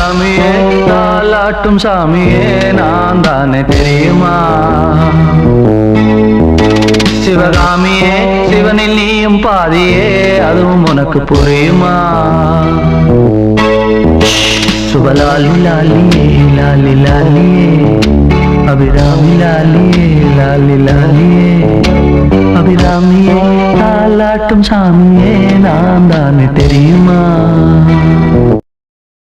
அபிராமியே தாலாட்டும் சாமியே நான் தானே தெரியுமா? சிவகாமியே சிவனில் நீயும் பாதியே அதுவும் உனக்கு புரியுமா? சுபலாலி லாலியே லாலி லாலியே அபிராமி லாலியே லாலி லாலியே அபிராமியே தாலாட்டும் சாமியே நான் தானே தெரியுமா?